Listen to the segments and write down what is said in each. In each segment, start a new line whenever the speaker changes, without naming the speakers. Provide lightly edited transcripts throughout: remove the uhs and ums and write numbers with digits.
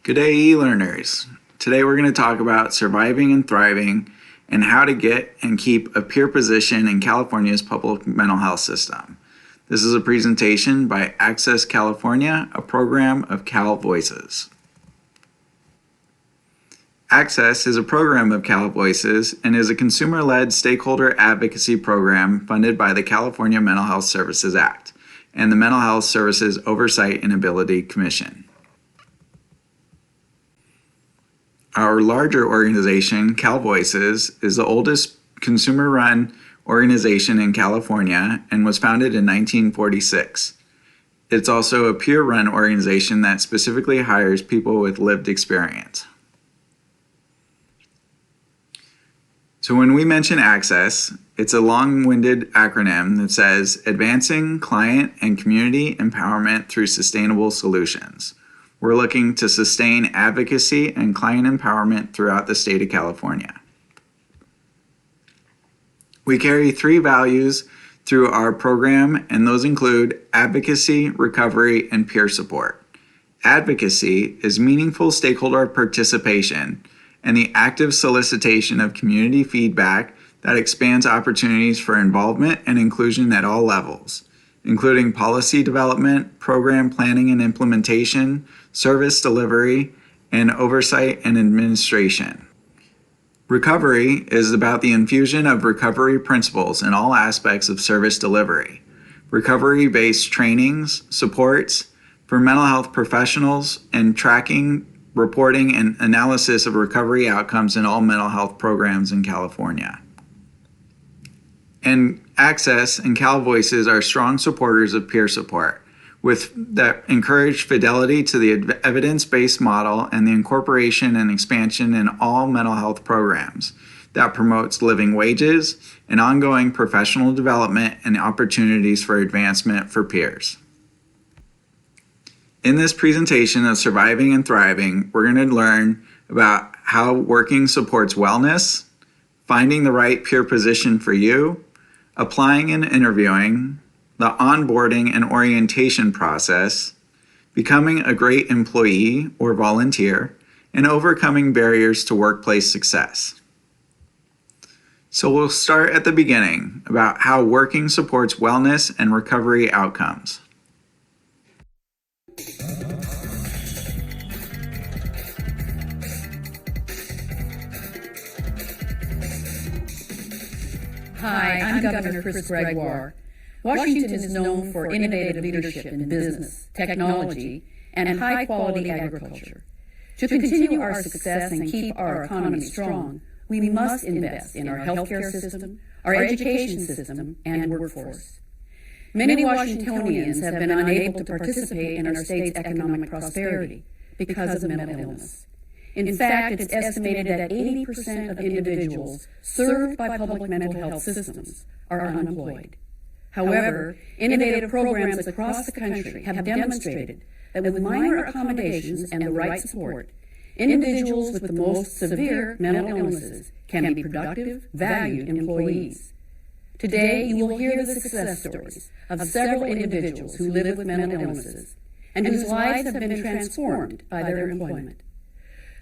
Good day, e-learners. Today we're going to talk about surviving and thriving and how to get and keep a peer position in California's public mental health system. This is a presentation by Access California, a program of Cal Voices. Access is a program of Cal Voices and is a consumer-led stakeholder advocacy program funded by the California Mental Health Services Act and the Mental Health Services Oversight and Ability Commission. Our larger organization, Cal Voices, is the oldest consumer-run organization in California and was founded in 1946. It's also a peer-run organization that specifically hires people with lived experience. So when we mention Access, it's a long-winded acronym that says Advancing Client and Community Empowerment Through Sustainable Solutions. We're looking to sustain advocacy and client empowerment throughout the state of California. We carry 3 values through our program, and those include advocacy, recovery, and peer support. Advocacy is meaningful stakeholder participation and the active solicitation of community feedback that expands opportunities for involvement and inclusion at all levels, including policy development, program planning and implementation, service delivery, and oversight and administration. Recovery is about the infusion of recovery principles in all aspects of service delivery. Recovery-based trainings, supports for mental health professionals, and tracking, reporting, and analysis of recovery outcomes in all mental health programs in California. And Access and Cal Voices are strong supporters of peer support that encourage fidelity to the evidence-based model and the incorporation and expansion in all mental health programs that promotes living wages and ongoing professional development and opportunities for advancement for peers. In this presentation of Surviving and Thriving, we're going to learn about how working supports wellness, finding the right peer position for you, applying and interviewing, the onboarding and orientation process, becoming a great employee or volunteer, and overcoming barriers to workplace success. So we'll start at the beginning about how working supports wellness and recovery outcomes.
Hi, I'm Governor Chris Gregoire. Washington is known for innovative leadership in business, technology, and high-quality agriculture. To continue our success and keep our economy strong, we must invest in our healthcare system, our education system, and workforce. Many Washingtonians have been unable to participate in our state's economic prosperity because of mental illness. In fact, it's estimated that 80% of individuals served by public mental health systems are unemployed. However, innovative programs across the country have demonstrated that with minor accommodations and the right support, individuals with the most severe mental illnesses can be productive, valued employees. Today, you will hear the success stories of several individuals who live with mental illnesses and whose lives have been transformed by their employment.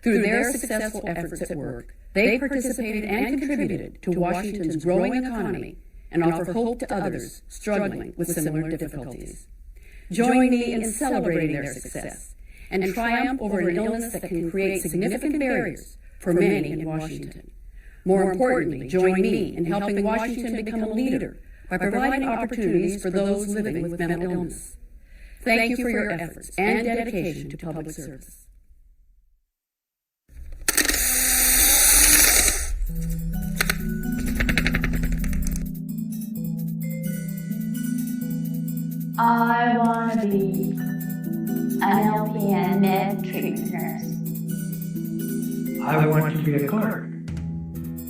Through their successful efforts at work, they participated and contributed to Washington's growing economy and offer hope to others struggling with similar difficulties. Join me in celebrating their success and triumph over an illness that can create significant barriers for many in Washington. More importantly, join me in helping Washington become a leader by providing opportunities for those living with mental illness. Thank you for your efforts and dedication to public service.
I want to be an LPN med treatment nurse.
I want to be a clerk.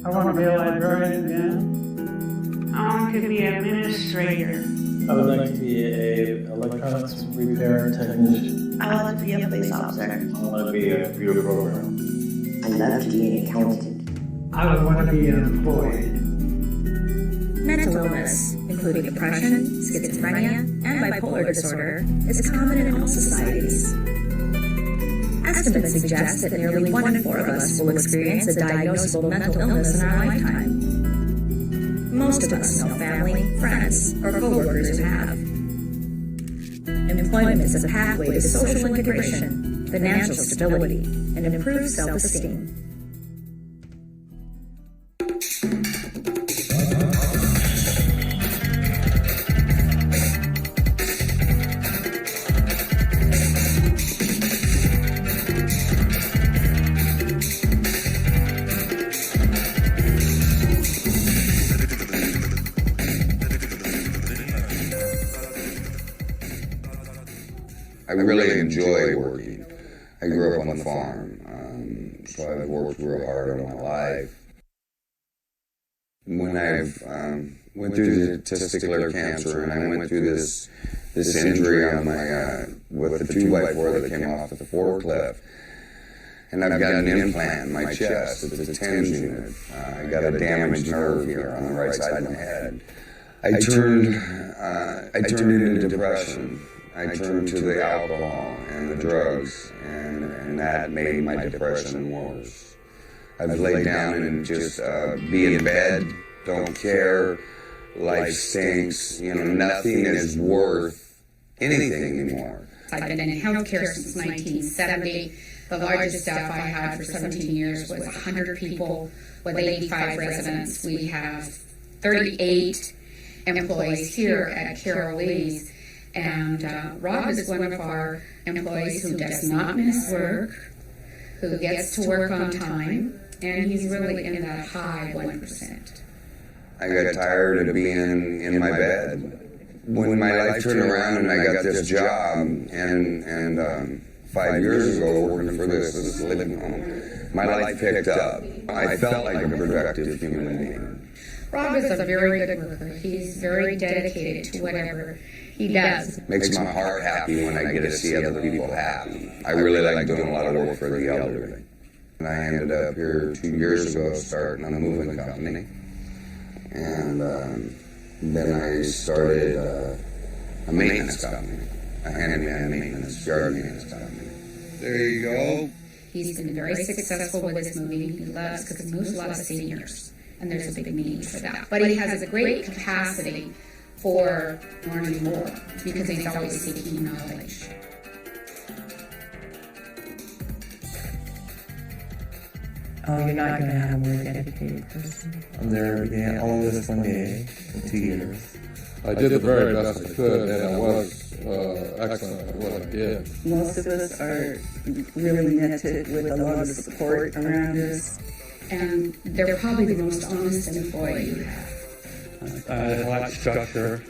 I want to be a librarian again.
I want to be an administrator.
I would like to be an electronics repair technician.
I want to be a police officer.
I want to be a computer programmer.
I love to be an accountant.
I would want to be unemployed.
Mental illness, including depression, schizophrenia, and bipolar disorder, is common in all societies. As Estimates suggest that nearly 1 in 4 of us will experience a diagnosable mental illness in our lifetime. Most of us know family, friends, or coworkers who have. Employment is a pathway to social integration, financial stability, and improved self-esteem.
I really enjoy working. I grew up on the farm, so I've worked real hard all my life. When I've went through the testicular cancer and I went through this injury on my with the 2x4 that came off the forklift, and I've got an implant in my chest. It's a TENS unit. I got a damaged nerve here on the right side of my head. I turned into depression. I turned to the alcohol and the drugs, and that made my depression worse. I've laid down and just be in bed, don't care, life stinks, nothing is worth anything anymore.
I've been in healthcare since 1970. The largest staff I had for 17 years was 100 people with 85 residents. We have 38 employees here at Carol Lee's. And Rob is one of our employees who does not miss work, who gets to work on time, and he's really in that high 1%.
I got tired of being in my bed. When my life turned around and I got this job, and 5 years ago working for this living home, my life picked up. I felt like a productive human being.
Rob is a very good worker. He's very dedicated to whatever he does.
Makes my heart happy when I get to see other people happy. I really like doing a lot of work for the elderly. And I ended up here 2 years ago starting a moving company. And then I started a maintenance company, a handyman maintenance, yard maintenance company. There you go.
He's been very successful with his moving. He loves, because he moves a lot of seniors, and there's a big need for that. But he has a great capacity for learning more, because he's always seeking knowledge.
Oh, you're not going to have a more dedicated person?
I'm there all this one day in 2 years.
I did the very best I could, and I was excellent at what I did.
Most of us are really knitted with a lot of support around us.
And they're probably the most honest employee you have.
I like structure.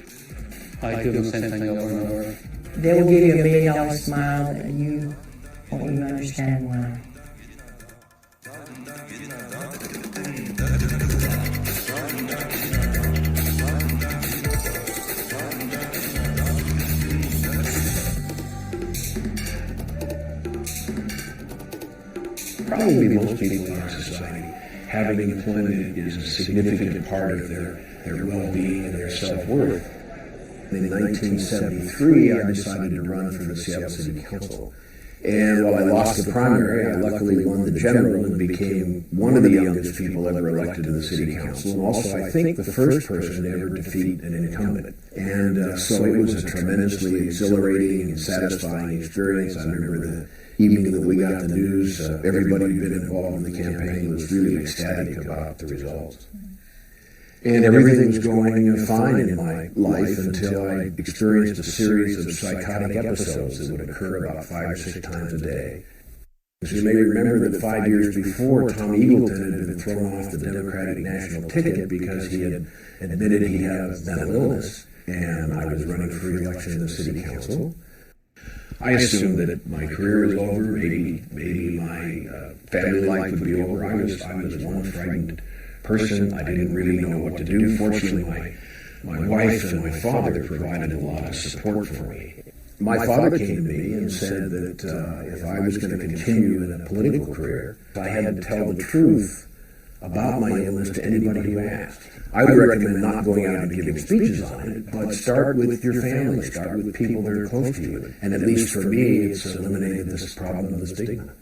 I do the same thing over and over.
They will give you $1 million smile that you won't even understand why.
Probably most people in our society, having employment is a significant part of their well-being and their self-worth. In 1973, I decided to run for the Seattle City Council. And while I lost the primary, I luckily won the general and became one of the youngest people ever elected to the City Council, and also, I think, the first person to ever defeat an incumbent. And so it was a tremendously exhilarating and satisfying experience. I remember the evening that we got the news, everybody who'd been involved in the campaign was really ecstatic about the results. And everything was going fine in my life until I experienced a series of psychotic episodes that would occur about 5 or 6 times a day. As you may remember that 5 years before, Tom Eagleton had been thrown off the Democratic national ticket because he had admitted he had mental illness, and I was running for re-election in the City Council. I assumed that my career was over, maybe my family life would be over. I was one frightened person. I didn't really know what to do. Fortunately, my wife and my father provided a lot of support for me. My father came to me and said that if I was going to continue in a political career, I had to tell the truth about my illness to anybody who asked. I would recommend not going out and giving speeches on it, but start with your family, start with people that are close to you. And at least for me, it's eliminated this problem of the stigma.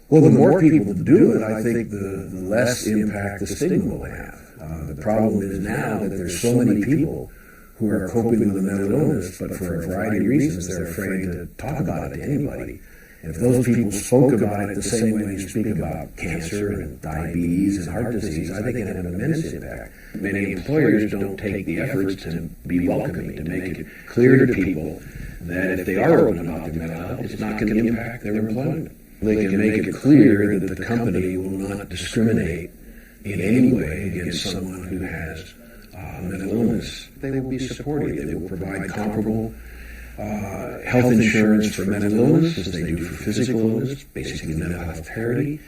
Well, the more people do it, I think the less impact the stigma will have. The problem is now that there's so many people who are coping with a mental illness, but for a variety of reasons, they're afraid to talk about it to anybody. And if those people spoke about it the same way you speak about cancer and diabetes and heart disease, I think it had an immense impact. Many employers don't take the efforts to be welcoming, to make it clear to people that if they are open about their mental health, it's not going to impact their employment. They can make it clear that the company will not discriminate in any way against someone who has mental illness. They will be supportive. They will provide comparable health insurance for mental illness as they do for physical illness, basically mental health parity,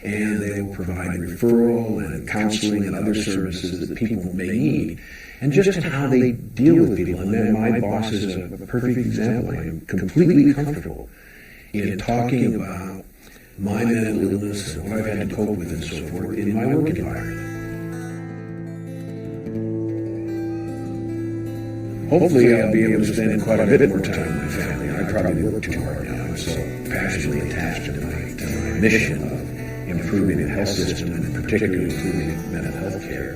and they will provide referral and counseling and other services that people may need. And just how they deal with people. And my boss is a perfect example. I am completely comfortable in talking about my mental illness and what I've had to cope with and so forth in my work environment. Hopefully I'll be able to spend quite a bit more time with my family. I probably work too hard now. I'm so passionately attached to my mission of improving the health system and particularly improving mental health care.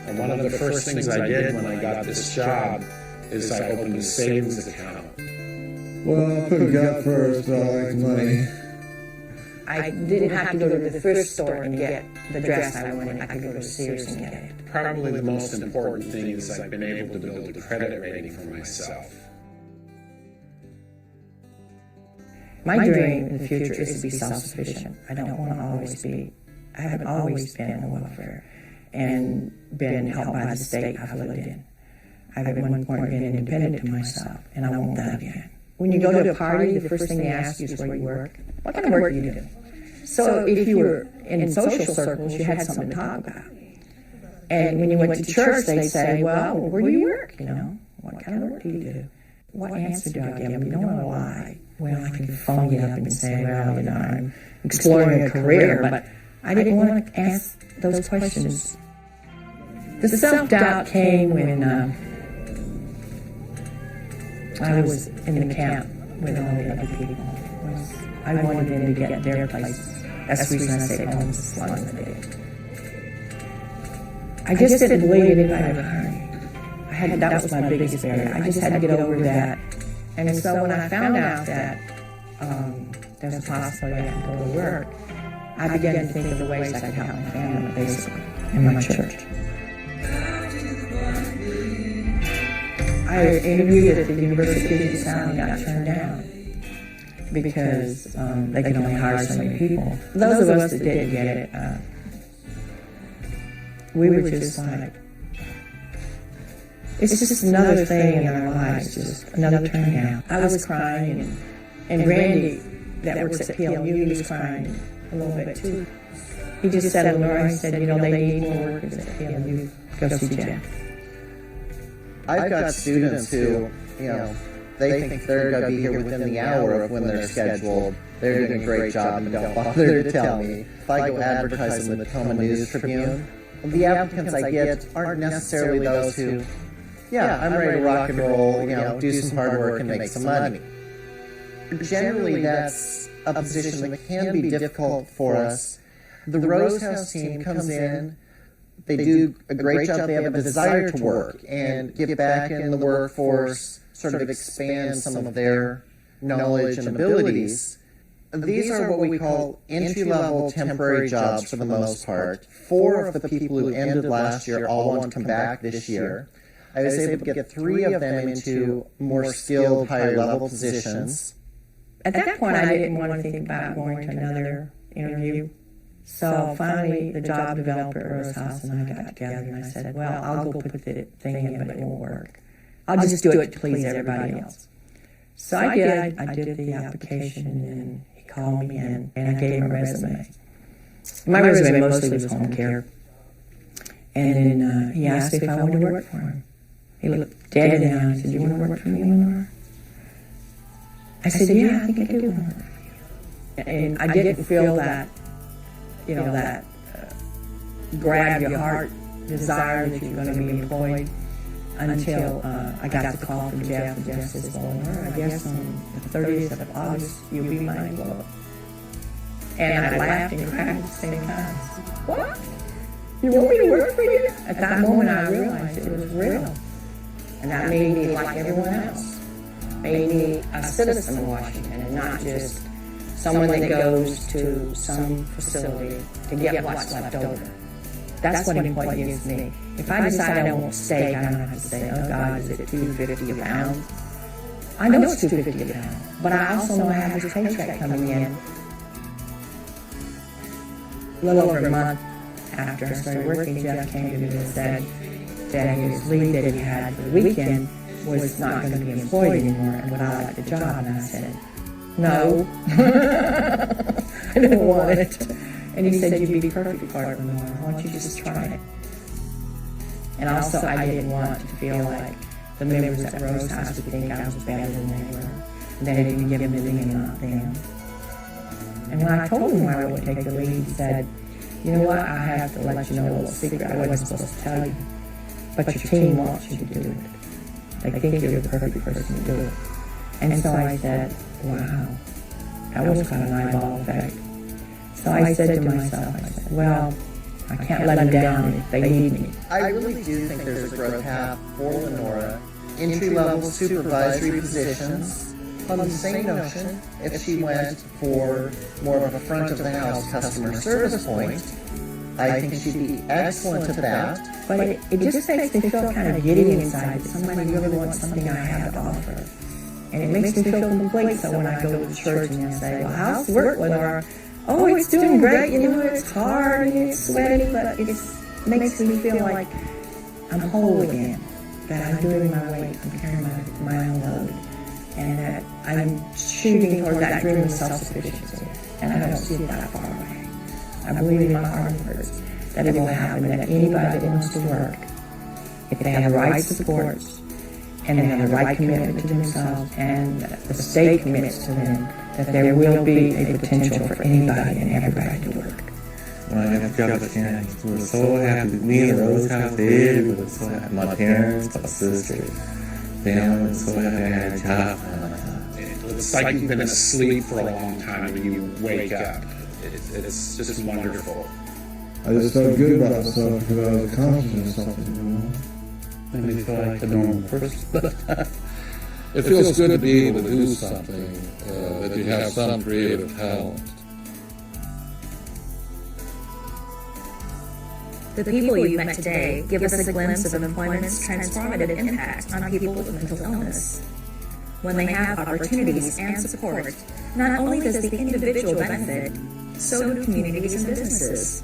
And one of the first things I did when I got this job is I opened a savings account.
Well, I put God first, I like money.
I didn't have to go to the thrift store and get the dress I wanted. I could go to Sears and get it.
Probably the most important thing is I've been able to build a credit rating for myself.
My dream in the future is to be self-sufficient. I don't want to always be, I haven't always been on welfare and been helped by the state I've lived in. I've at one point been independent to myself, and I want that again. When you go to a party, the first thing they ask you is where you work. What kind of work do you do? So if you were in social circles, you had something to talk about. And when you went to church, they'd say, well, where do you work? You know, what kind of work do you do? What answer do I give them? You don't want to lie. Well, I can phone you up and say, well, you know, I'm exploring a career, but I didn't want to ask those questions. The self-doubt came when I was in the camp with all the other people. I wanted them to get their place. That's the reason I say home is the slum of the day. I just didn't believe anybody would hire me. That was my biggest barrier. I just had to get over that. And so when I found out that there was a possibility I could go to work, I began to think of the ways I could help my family, basically, in my church. I interviewed at the University of Puget Sound and got turned down because they could only hire so many people. Those of us that didn't get it, we were just like, it's just another thing in our lives, just another turn down. I was crying, and Randy, that works at PLU, he was crying a little bit too. He just said to Laura, he said, you know, they need more workers at PLU. Go see Jeff.
I've got students who, you know, they think they're going to be here within the hour of when they're scheduled. They're doing a great job and don't bother to tell me. If I go advertise in the Tacoma News Tribune, the applicants I get aren't necessarily those who, yeah, I'm ready to rock and roll, you know, do some hard work and make some money. Generally, that's a position that can be difficult for us. The Rose House team comes in. They do a great job. They have a desire to work and get back in the workforce, sort of expand some of their knowledge and abilities. These are what we call entry-level temporary jobs for the most part. 4 of the people who ended last year all want to come back this year. I was able to get 3 of them into more skilled, higher-level positions.
At that point, I didn't want to think about going to another interview. So finally, the job developer at Rose House and I got together and I said, well, I'll go put the thing in, but it won't work. I'll just do it to please everybody else. So I did. I did the application and he called me in and I gave him a resume. My resume mostly was home care. And then he asked me if I wanted to work for him. He looked dead down and said, you want to work for me, Lenore? I said, yeah, I think I do want to work for you. And I didn't feel that, you know, that grab your heart desire that you're going to be employed. until I got the call from Jeff, and Jeff says, well, Nora, I guess on the 30th of August, you'll be my employee. And I laughed and cried at the same time. What? You want me to work for you? At that moment, I realized it was real. And that made me like everyone else. Made me a citizen of Washington and not just someone that goes to some facility to get what's left over. That's what employee gives me. If I decide I don't want steak, I don't have to say, oh God, is it $2.50 a pound? I know it's $2.50 a pound, but I also know I have this paycheck coming in. A little over a month after I started working, Jeff came to me and said that his leave that he had for the weekend was not going to be employed anymore, and would I like the job? And I said, no, I don't want it. And he said, you'd be perfect for it, Lenore. Why don't you just try it? And also, I didn't want to feel like the members at Rose House would think I was better than they were, and that it would give me and not them. And when I told him why I would take the lead, he said, you know what, I have to let you know a little secret I wasn't supposed to tell you, but your team wants you to do it. They think you're the perfect person to do it. And so I said, wow, that was kind of an eyeball effect. So I said to myself, I said, well, I can't let them down if they need me.
I really do think there's a growth path for Lenora. Entry-level supervisory positions. On the same notion, if she went for more of a front-of-the-house customer service point, I think she'd be excellent at that.
But it just makes me feel kind of giddy inside that somebody really wants something I have to offer. And it makes me feel complete. So when I go to church and they say, well, how's work, Lenora? Oh, it's doing great. You know, it's hard and it's sweaty, but it makes me feel like I'm whole again. That I'm doing my weight, I'm carrying my own load. And that I'm shooting toward that dream of self-sufficiency. And I don't see it that far away. I believe in my heart of hearts that it will happen, that anybody that wants to work, if they have the right supports, and they have the right commitment to themselves, and the state commits to them, that there will be a potential for anybody and everybody to work.
When I got the chance, we were so happy. Me and Rose House did. We were so happy. My parents, my sisters, family, so happy I had a job.
It's like you've been asleep for a long time and you wake up. It's just wonderful.
I just felt good about myself because I was accomplishing something, you know.
Made me feel like a normal person.
It feels good to be able to do something, that you have some creative talent.
The people you've met today give us a glimpse of employment's transformative impact on people with mental illness. When they have opportunities and support, not only does the individual benefit, so do communities and businesses.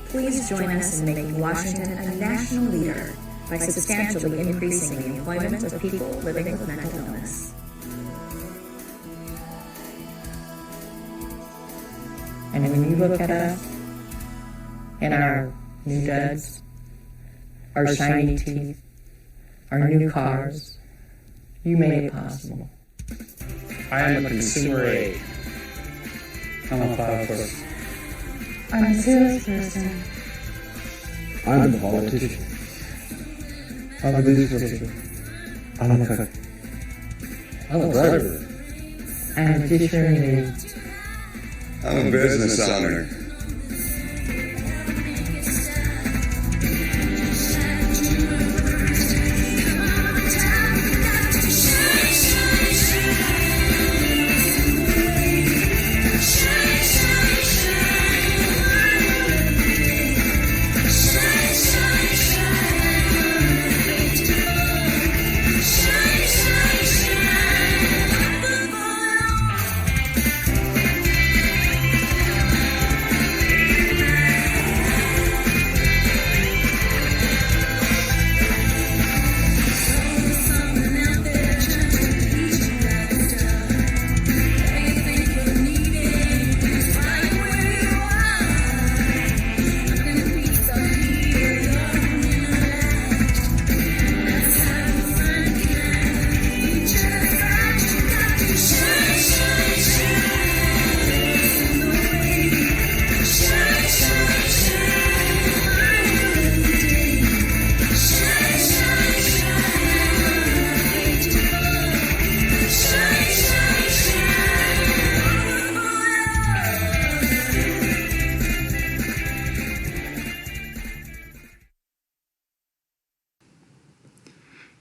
Please join us in making Washington a national leader by substantially increasing the employment of people living with mental illness.
And when you look at us and our new duds, our shiny teeth, our new cars, you made it possible.
I am a consumer aide.
I'm a file clerk.
I'm a salesperson.
I'm a politician.
I'm a business. I'm a cook.
I'm a driver.
I'm a dictionary.
I'm a business owner.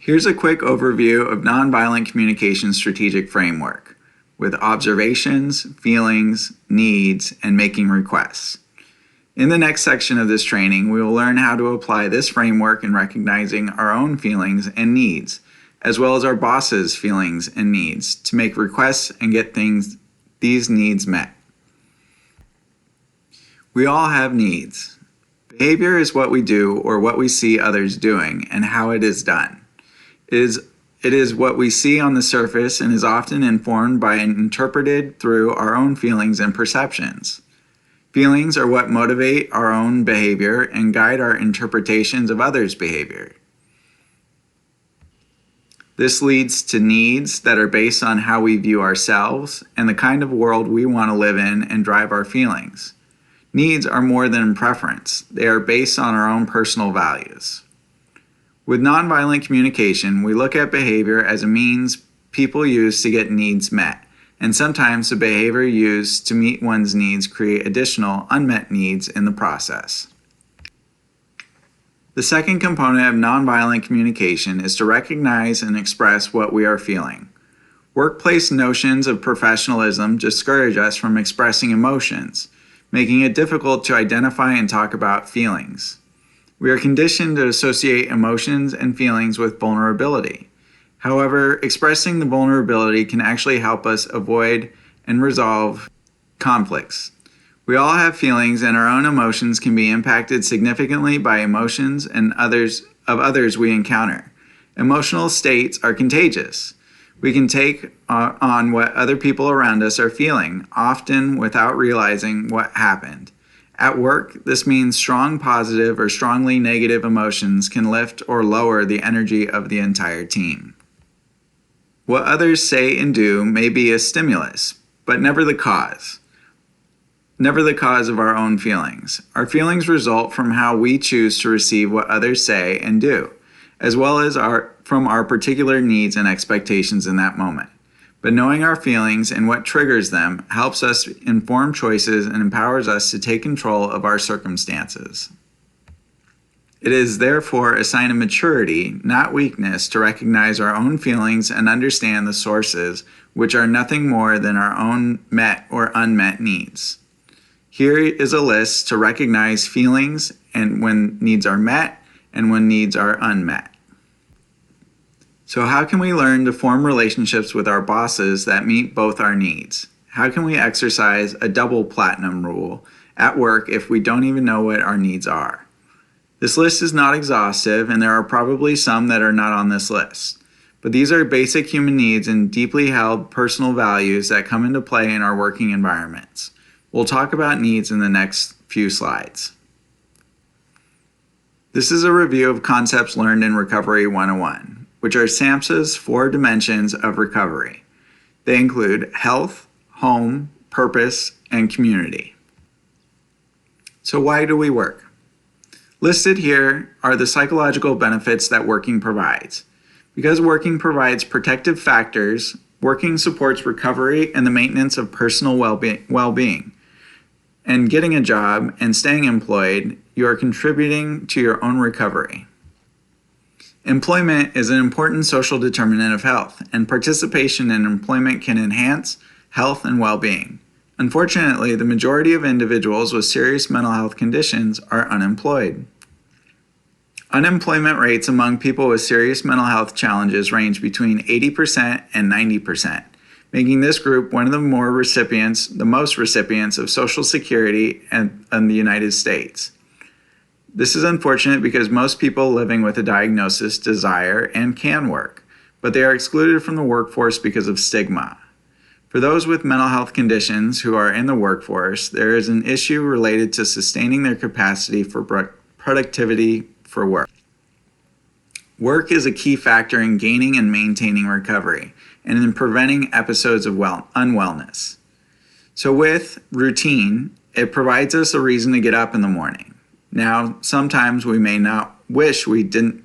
Here's a quick overview of nonviolent communication strategic framework with observations, feelings, needs, and making requests. In the next section of this training, we will learn how to apply this framework in recognizing our own feelings and needs, as well as our boss's feelings and needs, to make requests and get these needs met. We all have needs. Behavior is what we do or what we see others doing and how it is done. It is what we see on the surface and is often informed by and interpreted through our own feelings and perceptions. Feelings are what motivate our own behavior and guide our interpretations of others' behavior. This leads to needs that are based on how we view ourselves and the kind of world we want to live in and drive our feelings. Needs are more than preference. They are based on our own personal values. With nonviolent communication, we look at behavior as a means people use to get needs met, and sometimes the behavior used to meet one's needs create additional unmet needs in the process. The second component of nonviolent communication is to recognize and express what we are feeling. Workplace notions of professionalism discourage us from expressing emotions, making it difficult to identify and talk about feelings. We are conditioned to associate emotions and feelings with vulnerability. However, expressing the vulnerability can actually help us avoid and resolve conflicts. We all have feelings, and our own emotions can be impacted significantly by emotions and others we encounter. Emotional states are contagious. We can take on what other people around us are feeling, often without realizing what happened. At work, this means strong positive or strongly negative emotions can lift or lower the energy of the entire team. What others say and do may be a stimulus, but never the cause. Never the cause of our own feelings. Our feelings result from how we choose to receive what others say and do, as well as from our particular needs and expectations in that moment. But knowing our feelings and what triggers them helps us inform choices and empowers us to take control of our circumstances. It is therefore a sign of maturity, not weakness, to recognize our own feelings and understand the sources, which are nothing more than our own met or unmet needs. Here is a list to recognize feelings and when needs are met and when needs are unmet. So how can we learn to form relationships with our bosses that meet both our needs? How can we exercise a double platinum rule at work if we don't even know what our needs are? This list is not exhaustive, and there are probably some that are not on this list. But these are basic human needs and deeply held personal values that come into play in our working environments. We'll talk about needs in the next few slides. This is a review of concepts learned in Recovery 101. Which are SAMHSA's 4 dimensions of recovery. They include health, home, purpose, and community. So why do we work? Listed here are the psychological benefits that working provides. Because working provides protective factors, working supports recovery and the maintenance of personal well-being. And getting a job and staying employed, you are contributing to your own recovery. Employment is an important social determinant of health, and participation in employment can enhance health and well-being. Unfortunately, the majority of individuals with serious mental health conditions are unemployed. Unemployment rates among people with serious mental health challenges range between 80% and 90%, making this group one of the most recipients of Social Security in the United States. This is unfortunate because most people living with a diagnosis desire and can work, but they are excluded from the workforce because of stigma. For those with mental health conditions who are in the workforce, there is an issue related to sustaining their capacity for productivity for work. Work is a key factor in gaining and maintaining recovery and in preventing episodes of unwellness. So with routine, it provides us a reason to get up in the morning. Now, sometimes we may wish we didn't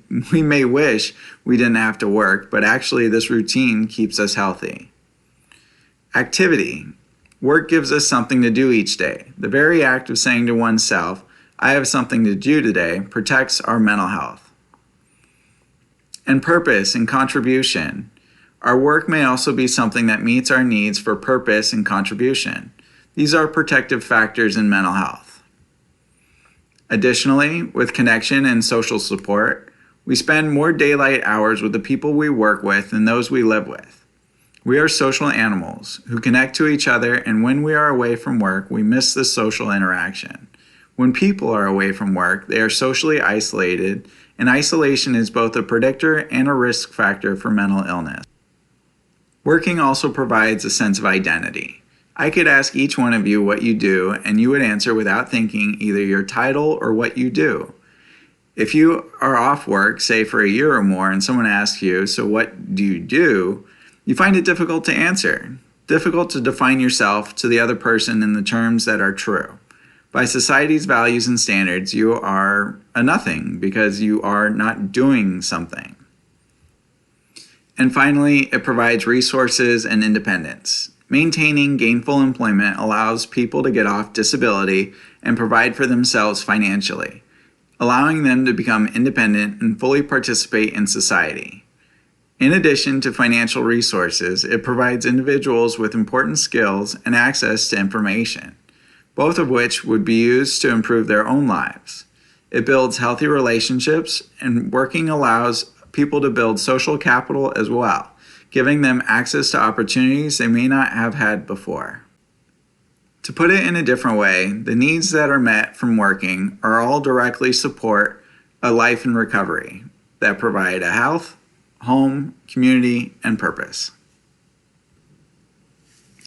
have to work, but actually this routine keeps us healthy. Activity. Work gives us something to do each day. The very act of saying to oneself, I have something to do today, protects our mental health. And purpose and contribution. Our work may also be something that meets our needs for purpose and contribution. These are protective factors in mental health. Additionally, with connection and social support, we spend more daylight hours with the people we work with than those we live with. We are social animals who connect to each other, and when we are away from work, we miss the social interaction. When people are away from work, they are socially isolated, and isolation is both a predictor and a risk factor for mental illness. Working also provides a sense of identity. I could ask each one of you what you do, and you would answer without thinking either your title or what you do. If you are off work, say for a year or more, and someone asks you, so what do? You find it difficult to answer, difficult to define yourself to the other person in the terms that are true. By society's values and standards, you are a nothing because you are not doing something. And finally, it provides resources and independence. Maintaining gainful employment allows people to get off disability and provide for themselves financially, allowing them to become independent and fully participate in society. In addition to financial resources, it provides individuals with important skills and access to information, both of which would be used to improve their own lives. It builds healthy relationships, and working allows people to build social capital as well, giving them access to opportunities they may not have had before. To put it in a different way, the needs that are met from working are all directly support a life in recovery that provide a health, home, community, and purpose.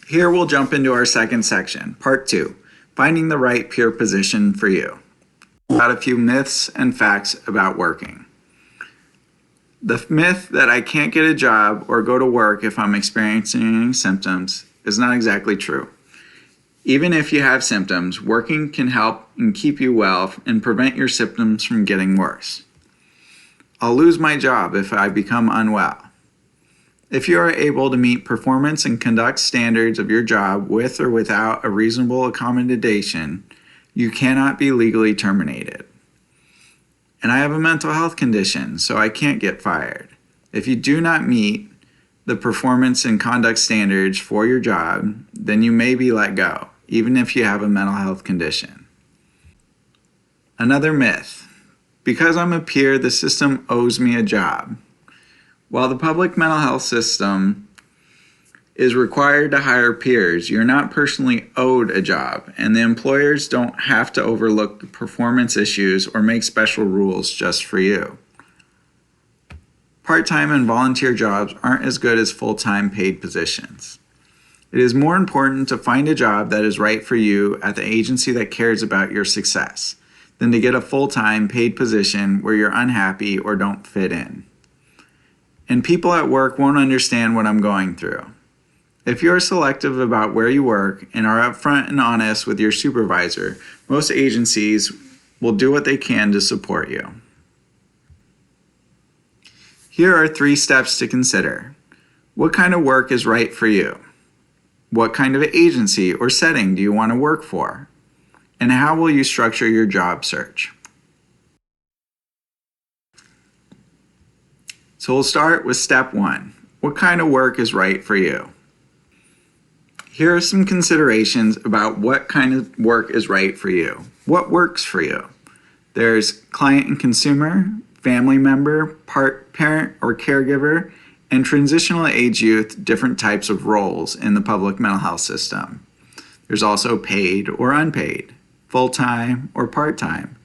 Here we'll jump into our second section, part 2, finding the right peer position for you. About a few myths and facts about working. The myth that I can't get a job or go to work if I'm experiencing any symptoms is not exactly true. Even if you have symptoms, working can help and keep you well and prevent your symptoms from getting worse. I'll lose my job if I become unwell. If you are able to meet performance and conduct standards of your job with or without a reasonable accommodation, you cannot be legally terminated. And I have a mental health condition, so I can't get fired. If you do not meet the performance and conduct standards for your job, then you may be let go, even if you have a mental health condition. Another myth. Because I'm a peer, the system owes me a job. While the public mental health system is required to hire peers, you're not personally owed a job, and the employers don't have to overlook performance issues or make special rules just for you. Part-time and volunteer jobs aren't as good as full-time paid positions. It is more important to find a job that is right for you at the agency that cares about your success than to get a full-time paid position where you're unhappy or don't fit in. And people at work won't understand what I'm going through. If you're selective about where you work and are upfront and honest with your supervisor, most agencies will do what they can to support you. Here are 3 steps to consider. What kind of work is right for you? What kind of agency or setting do you want to work for? And how will you structure your job search? So we'll start with step 1. What kind of work is right for you? Here are some considerations about what kind of work is right for you. What works for you? There's client and consumer, family member, parent or caregiver, and transitional age youth, different types of roles in the public mental health system. There's also paid or unpaid, full-time or part-time,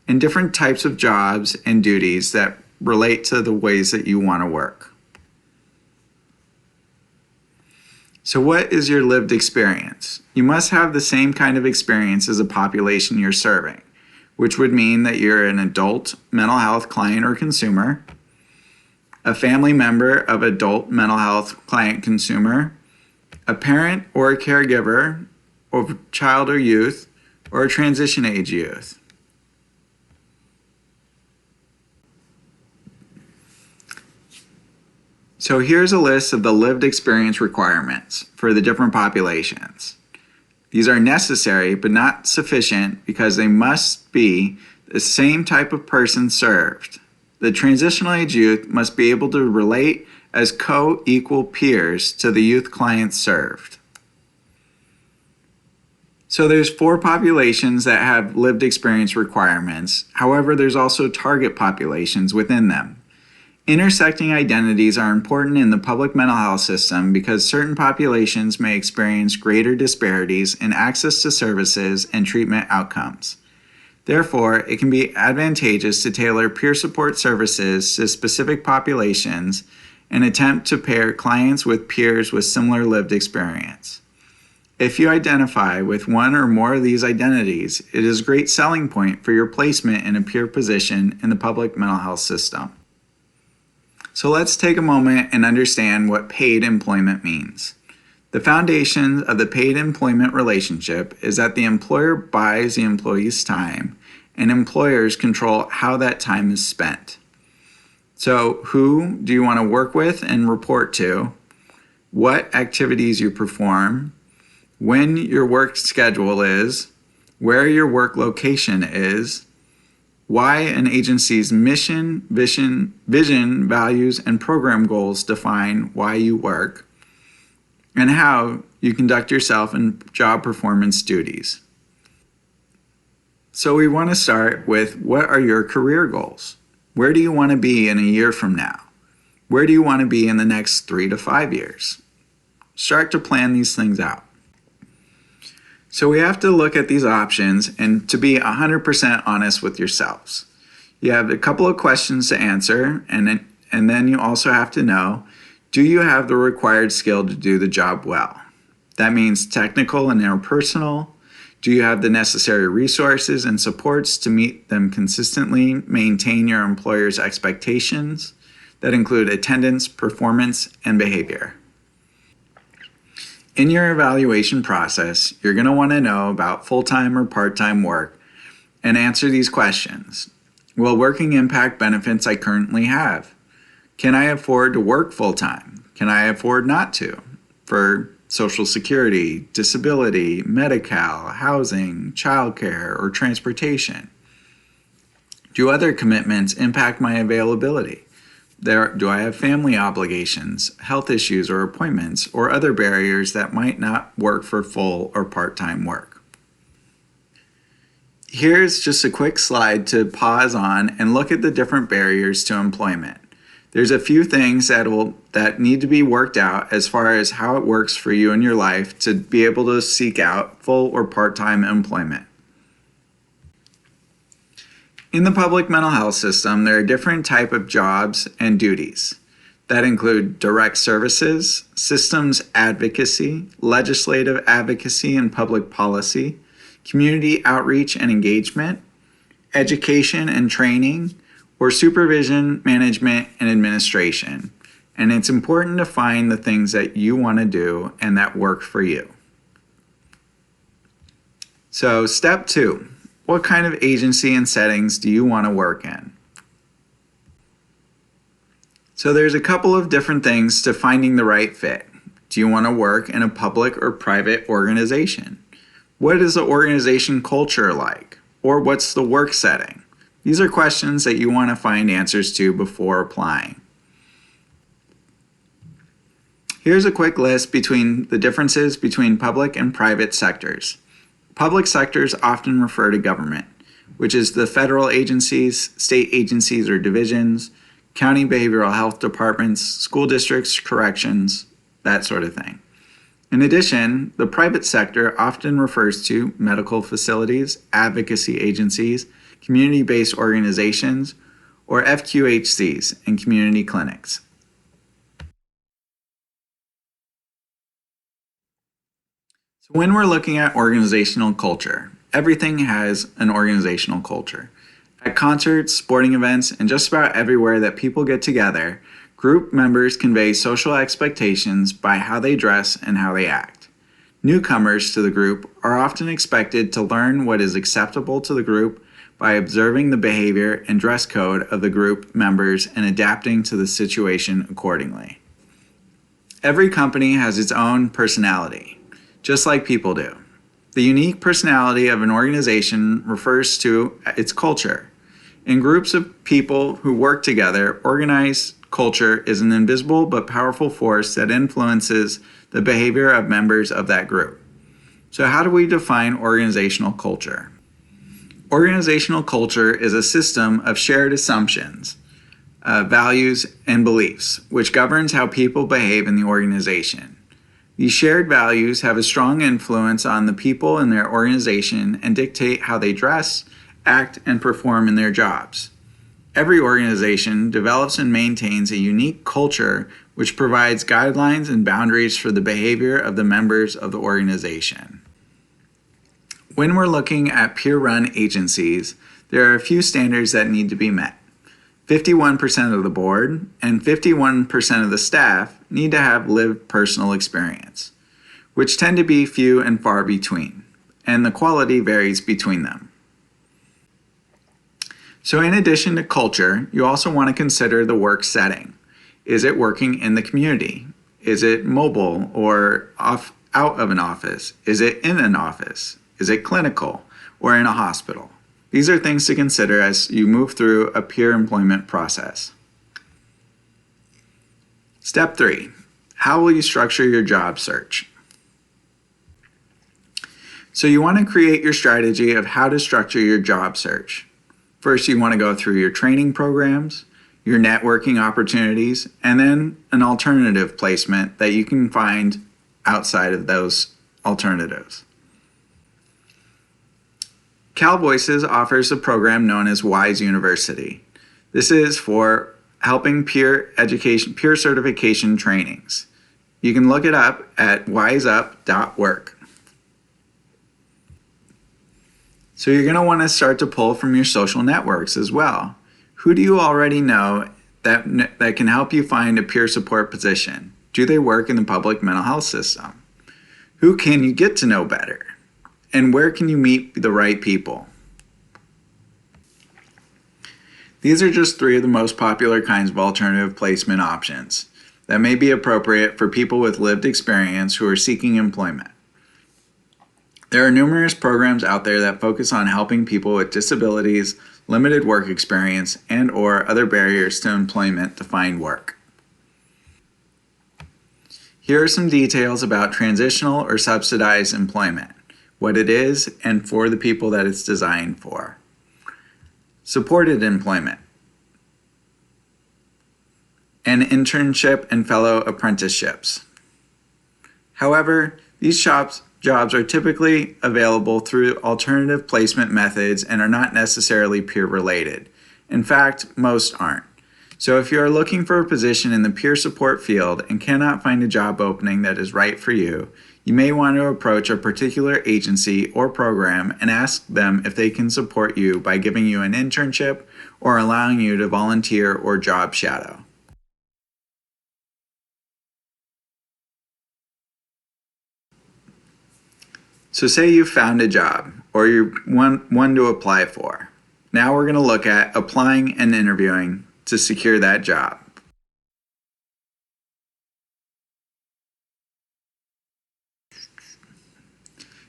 and different types of jobs and duties that relate to the ways that you want to work. So what is your lived experience? You must have the same kind of experience as a population you're serving, which would mean that you're an adult mental health client or consumer, a family member of adult mental health client consumer, a parent or a caregiver of child or youth, or a transition age youth. So here's a list of the lived experience requirements for the different populations. These are necessary but not sufficient because they must be the same type of person served. the transitional age youth must be able to relate as co-equal peers to the youth clients served. So there's 4 populations that have lived experience requirements. However, there's also target populations within them. Intersecting identities are important in the public mental health system because certain populations may experience greater disparities in access to services and treatment outcomes. Therefore, it can be advantageous to tailor peer support services to specific populations and attempt to pair clients with peers with similar lived experience. If you identify with one or more of these identities, it is a great selling point for your placement in a peer position in the public mental health system. So let's take a moment and understand what paid employment means. The foundation of the paid employment relationship is that the employer buys the employee's time and employers control how that time is spent. So who do you want to work with and report to? What activities you perform? When your work schedule is, where your work location is, why an agency's mission, vision, values, and program goals define why you work, and how you conduct yourself in job performance duties. So we want to start with, what are your career goals? Where do you want to be in a year from now? Where do you want to be in the next 3 to 5 years? Start to plan these things out. So we have to look at these options and to be 100% honest with yourselves. You have a couple of questions to answer, and then you also have to know, do you have the required skill to do the job well? That means technical and interpersonal. Do you have the necessary resources and supports to meet them consistently, maintain your employer's expectations that include attendance, performance, and behavior? In your evaluation process, you're going to want to know about full-time or part-time work and answer these questions. Will working impact benefits I currently have? Can I afford to work full-time? Can I afford not to? For Social Security, disability, Medi-Cal, housing, childcare, or transportation. Do other commitments impact my availability? Do I have family obligations, health issues or appointments, or other barriers that might not work for full or part-time work? Here's just a quick slide to pause on and look at the different barriers to employment. There's a few things that need to be worked out as far as how it works for you in your life to be able to seek out full or part-time employment. In the public mental health system, there are different types of jobs and duties that include direct services, systems advocacy, legislative advocacy and public policy, community outreach and engagement, education and training, or supervision, management, and administration. And it's important to find the things that you want to do and that work for you. So step 2. What kind of agency and settings do you want to work in? So there's a couple of different things to finding the right fit. Do you want to work in a public or private organization? What is the organization culture like? Or what's the work setting? These are questions that you want to find answers to before applying. Here's a quick list between the differences between public and private sectors. Public sectors often refer to government, which is the federal agencies, state agencies or divisions, county behavioral health departments, school districts, corrections, that sort of thing. In addition, the private sector often refers to medical facilities, advocacy agencies, community-based organizations, or FQHCs and community clinics. So when we're looking at organizational culture, everything has an organizational culture. At concerts, sporting events, and just about everywhere that people get together, group members convey social expectations by how they dress and how they act. Newcomers to the group are often expected to learn what is acceptable to the group by observing the behavior and dress code of the group members and adapting to the situation accordingly. Every company has its own personality, just like people do. The unique personality of an organization refers to its culture. In groups of people who work together, organized culture is an invisible but powerful force that influences the behavior of members of that group. So how do we define organizational culture? Organizational culture is a system of shared assumptions, values, and beliefs, which governs how people behave in the organization. These shared values have a strong influence on the people in their organization and dictate how they dress, act, and perform in their jobs. Every organization develops and maintains a unique culture which provides guidelines and boundaries for the behavior of the members of the organization. When we're looking at peer-run agencies, there are a few standards that need to be met. 51% of the board and 51% of the staff need to have lived personal experience, which tend to be few and far between, and the quality varies between them. So in addition to culture, you also want to consider the work setting. Is it working in the community? Is it mobile or out of an office? Is it in an office? Is it clinical or in a hospital? These are things to consider as you move through a peer employment process. Step 3. How will you structure your job search? So you want to create your strategy of how to structure your job search. First, you want to go through your training programs, your networking opportunities, and then an alternative placement that you can find outside of those alternatives. Cal Voices offers a program known as WISE University. This is for helping peer certification trainings. You can look it up at wiseup.work. So you're going to want to start to pull from your social networks as well. Who do you already know that can help you find a peer support position? Do they work in the public mental health system? Who can you get to know better? And where can you meet the right people? These are just 3 of the most popular kinds of alternative placement options that may be appropriate for people with lived experience who are seeking employment. There are numerous programs out there that focus on helping people with disabilities, limited work experience, and/or other barriers to employment to find work. Here are some details about transitional or subsidized employment, what it is, and for the people that it's designed for. Supported employment, and internship and fellow apprenticeships. However, these jobs are typically available through alternative placement methods and are not necessarily peer related. In fact, most aren't. So if you are looking for a position in the peer support field and cannot find a job opening that is right for you, you may want to approach a particular agency or program and ask them if they can support you by giving you an internship or allowing you to volunteer or job shadow. So say you found a job or you want one to apply for. Now we're going to look at applying and interviewing to secure that job.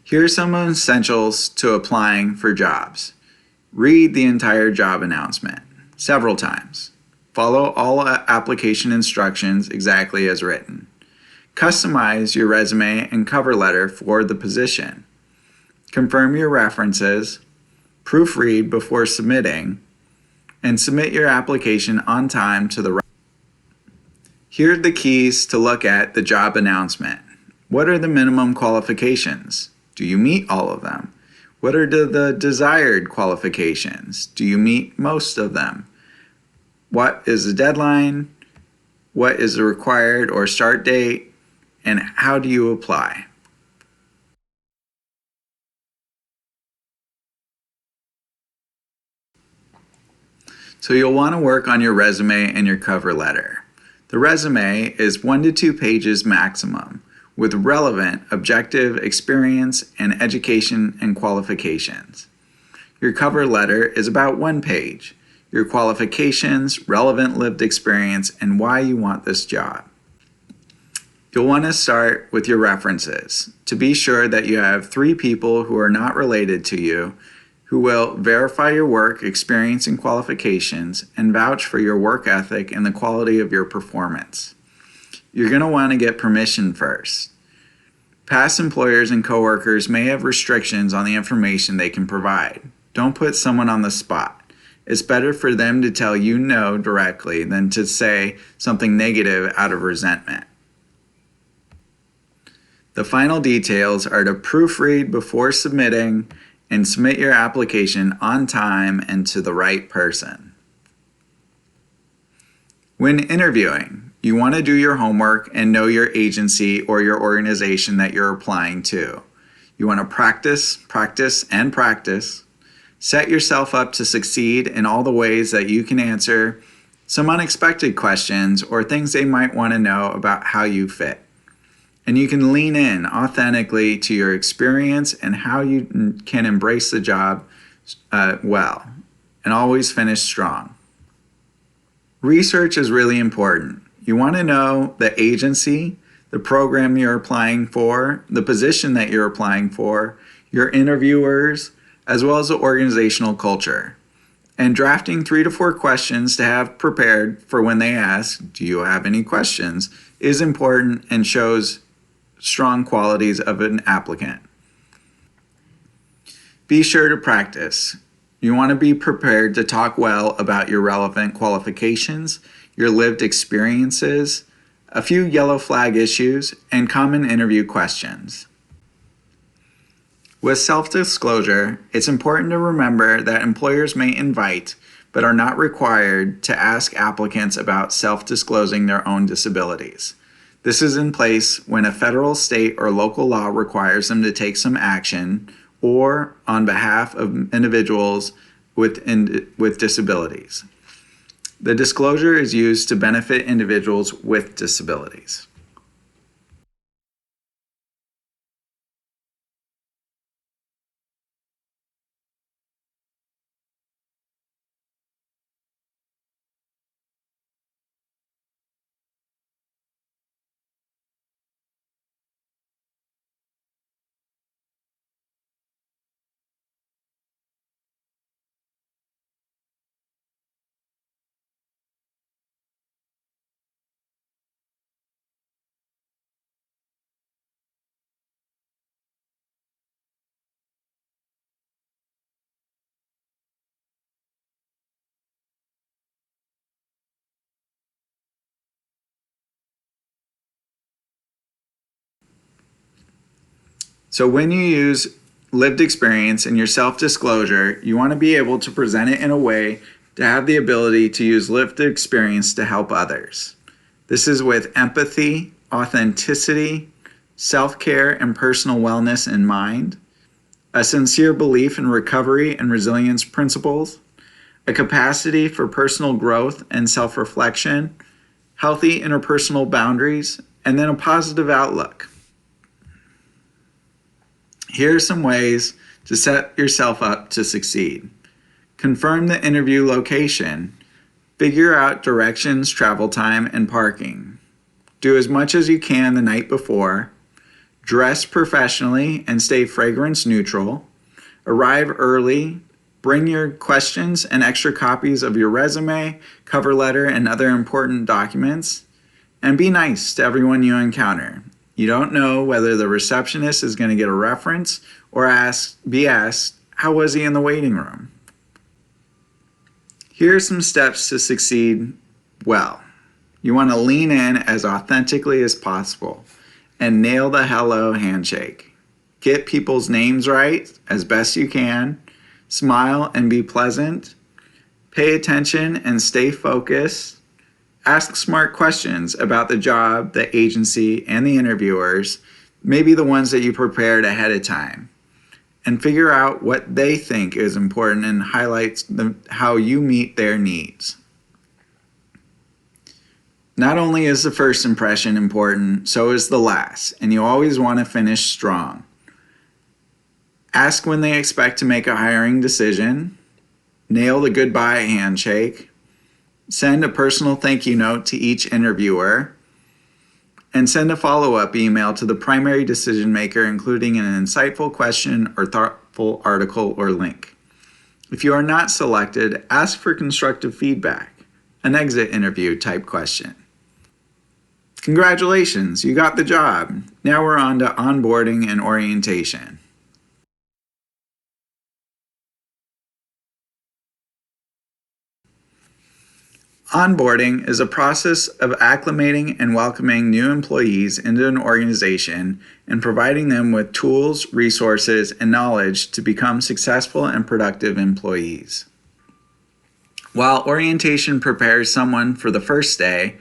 Here are some essentials to applying for jobs. Read the entire job announcement several times. Follow all application instructions exactly as written. Customize your resume and cover letter for the position. Confirm your references, proofread before submitting, and submit your application on time to the. Here are the keys to look at the job announcement. What are the minimum qualifications? Do you meet all of them? What are the desired qualifications? Do you meet most of them? What is the deadline? What is the required or start date? And how do you apply? So you'll want to work on your resume and your cover letter. The resume is 1 to 2 pages maximum, with relevant objective experience and education and qualifications. Your cover letter is about 1 page, your qualifications, relevant lived experience, and why you want this job. You'll want to start with your references to be sure that you have 3 people who are not related to you who will verify your work, experience, and qualifications, and vouch for your work ethic and the quality of your performance. You're going to want to get permission first. Past employers and coworkers may have restrictions on the information they can provide. Don't put someone on the spot. It's better for them to tell you no directly than to say something negative out of resentment. The final details are to proofread before submitting and submit your application on time and to the right person. When interviewing, you want to do your homework and know your agency or your organization that you're applying to. You want to practice, and practice. Set yourself up to succeed in all the ways that you can answer some unexpected questions or things they might want to know about how you fit. And you can lean in authentically to your experience and how you can embrace the job well, and always finish strong. Research is really important. You want to know the agency, the program you're applying for, the position that you're applying for, your interviewers, as well as the organizational culture. And drafting 3 to 4 questions to have prepared for when they ask, "Do you have any questions?" is important and shows strong qualities of an applicant. Be sure to practice. You want to be prepared to talk well about your relevant qualifications, your lived experiences, a few yellow flag issues, and common interview questions. With self-disclosure, it's important to remember that employers may invite, but are not required, to ask applicants about self-disclosing their own disabilities. This is in place when a federal, state, or local law requires them to take some action or on behalf of individuals with disabilities. The disclosure is used to benefit individuals with disabilities. So when you use lived experience in your self-disclosure, you want to be able to present it in a way to have the ability to use lived experience to help others. This is with empathy, authenticity, self-care, and personal wellness in mind, a sincere belief in recovery and resilience principles, a capacity for personal growth and self-reflection, healthy interpersonal boundaries, and then a positive outlook. Here are some ways to set yourself up to succeed. Confirm the interview location. Figure out directions, travel time, and parking. Do as much as you can the night before. Dress professionally and stay fragrance neutral. Arrive early. Bring your questions and extra copies of your resume, cover letter, and other important documents. And be nice to everyone you encounter. You don't know whether the receptionist is going to get a reference or be asked, "How was he in the waiting room?" Here are some steps to succeed well. You want to lean in as authentically as possible and nail the hello handshake. Get people's names right as best you can. Smile and be pleasant. Pay attention and stay focused. Ask smart questions about the job, the agency, and the interviewers, maybe the ones that you prepared ahead of time. And figure out what they think is important and highlight how you meet their needs. Not only is the first impression important, so is the last, and you always want to finish strong. Ask when they expect to make a hiring decision. Nail the goodbye handshake. Send a personal thank you note to each interviewer, and send a follow-up email to the primary decision maker, including an insightful question or thoughtful article or link. If you are not selected, ask for constructive feedback, an exit interview type question. Congratulations, you got the job. Now we're on to onboarding and orientation. Onboarding is a process of acclimating and welcoming new employees into an organization and providing them with tools, resources, and knowledge to become successful and productive employees. While orientation prepares someone for the first day,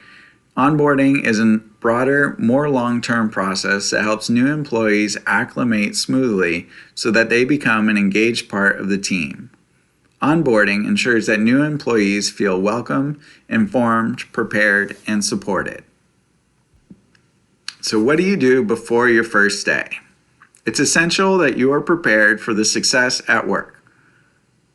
onboarding is a broader, more long-term process that helps new employees acclimate smoothly so that they become an engaged part of the team. Onboarding ensures that new employees feel welcome, informed, prepared, and supported. So what do you do before your first day? It's essential that you are prepared for the success at work.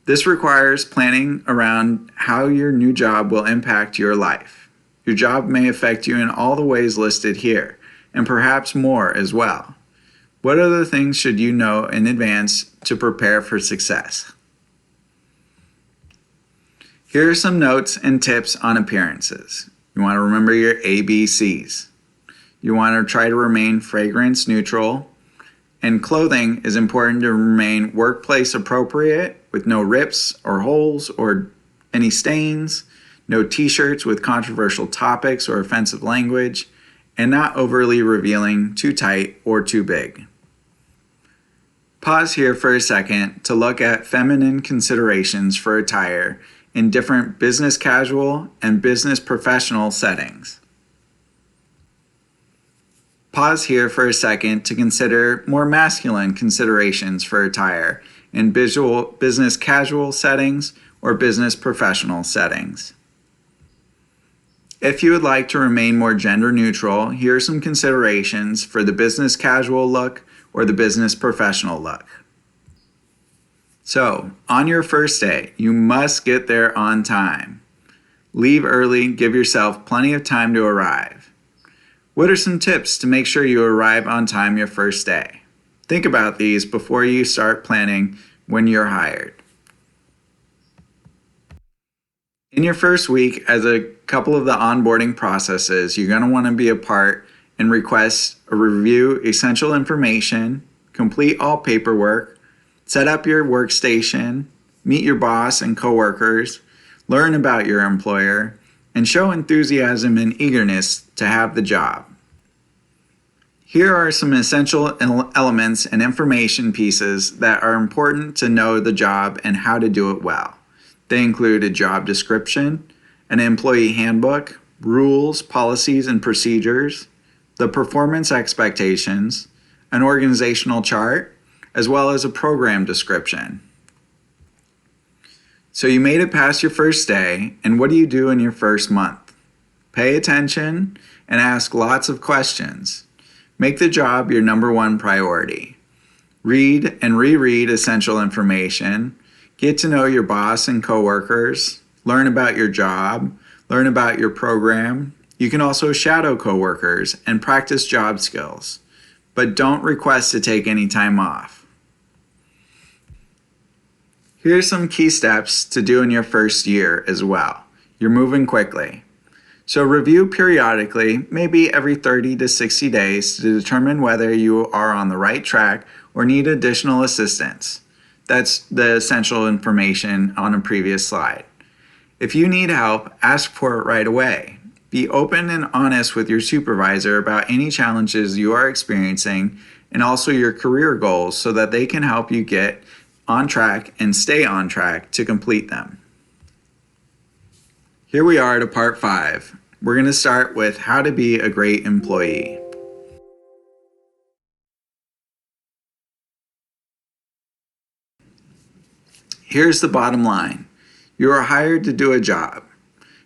This requires planning around how your new job will impact your life. Your job may affect you in all the ways listed here, and perhaps more as well. What other things should you know in advance to prepare for success? Here are some notes and tips on appearances. You want to remember your ABCs. You want to try to remain fragrance neutral. And clothing is important to remain workplace appropriate with no rips or holes or any stains, no t-shirts with controversial topics or offensive language, and not overly revealing, too tight, or too big. Pause here for a second to look at feminine considerations for attire in different business casual and business professional settings. Pause here for a second to consider more masculine considerations for attire in business casual settings or business professional settings. If you would like to remain more gender neutral, here are some considerations for the business casual look or the business professional look. So, on your first day, you must get there on time. Leave early, give yourself plenty of time to arrive. What are some tips to make sure you arrive on time your first day? Think about these before you start planning when you're hired. In your first week, as a couple of the onboarding processes, you're going to want to be a part and request or review essential information, complete all paperwork, set up your workstation, meet your boss and coworkers, learn about your employer, and show enthusiasm and eagerness to have the job. Here are some essential elements and information pieces that are important to know the job and how to do it well. They include a job description, an employee handbook, rules, policies, and procedures, the performance expectations, an organizational chart, as well as a program description. So you made it past your first day, and what do you do in your first month? Pay attention and ask lots of questions. Make the job your number one priority. Read and reread essential information. Get to know your boss and coworkers. Learn about your job. Learn about your program. You can also shadow coworkers and practice job skills. But don't request to take any time off. Here are some key steps to do in your first year as well. You're moving quickly. So review periodically, maybe every 30 to 60 days to determine whether you are on the right track or need additional assistance. That's the essential information on a previous slide. If you need help, ask for it right away. Be open and honest with your supervisor about any challenges you are experiencing and also your career goals so that they can help you get on track and stay on track to complete them. Here we are to part 5. We're going to start with how to be a great employee. Here's the bottom line. You are hired to do a job.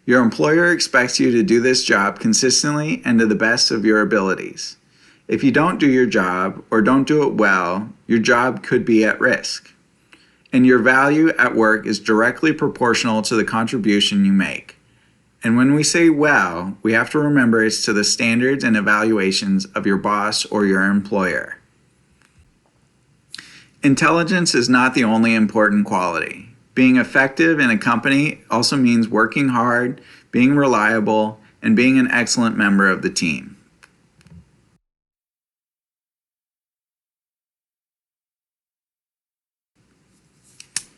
Your employer expects you to do this job consistently and to the best of your abilities. If you don't do your job or don't do it well, your job could be at risk. And your value at work is directly proportional to the contribution you make. And when we say well, we have to remember it's to the standards and evaluations of your boss or your employer. Intelligence is not the only important quality. Being effective in a company also means working hard, being reliable, and being an excellent member of the team.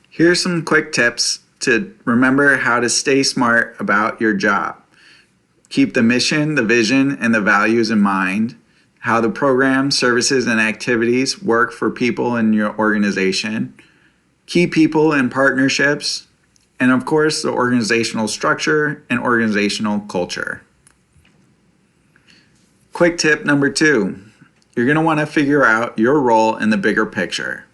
Here are some quick tips to remember how to stay smart about your job. Keep the mission, the vision, and the values in mind, how the program, services, and activities work for people in your organization, key people and partnerships, and of course, the organizational structure and organizational culture. Quick tip number 2, you're going to want to figure out your role in the bigger picture.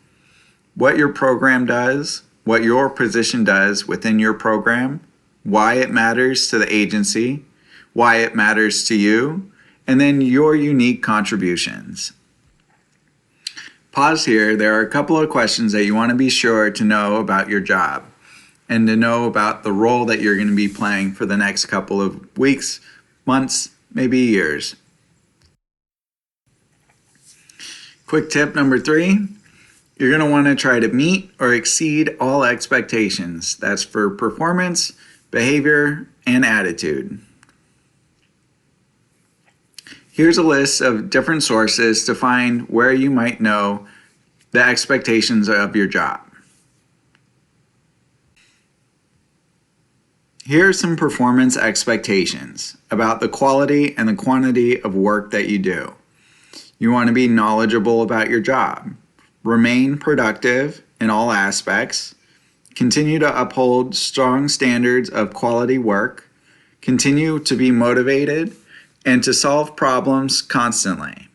What your program does, what your position does within your program, why it matters to the agency, why it matters to you, and then your unique contributions. Pause here. There are a couple of questions that you want to be sure to know about your job and to know about the role that you're going to be playing for the next couple of weeks, months, maybe years. Quick tip number 3, you're going to want to try to meet or exceed all expectations. That's for performance, behavior, and attitude. Here's a list of different sources to find where you might know the expectations of your job. Here are some performance expectations about the quality and the quantity of work that you do. You want to be knowledgeable about your job, remain productive in all aspects, continue to uphold strong standards of quality work, continue to be motivated, and to solve problems constantly.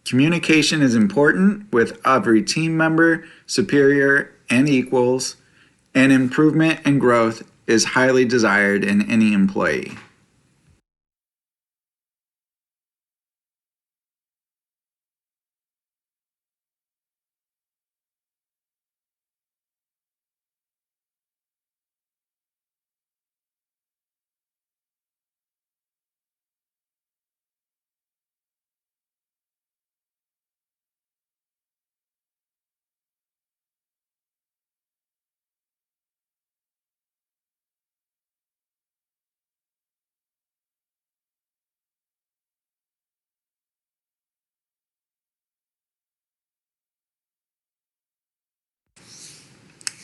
Communication is important with every team member, superior, and equals, and improvement and growth is highly desired in any employee.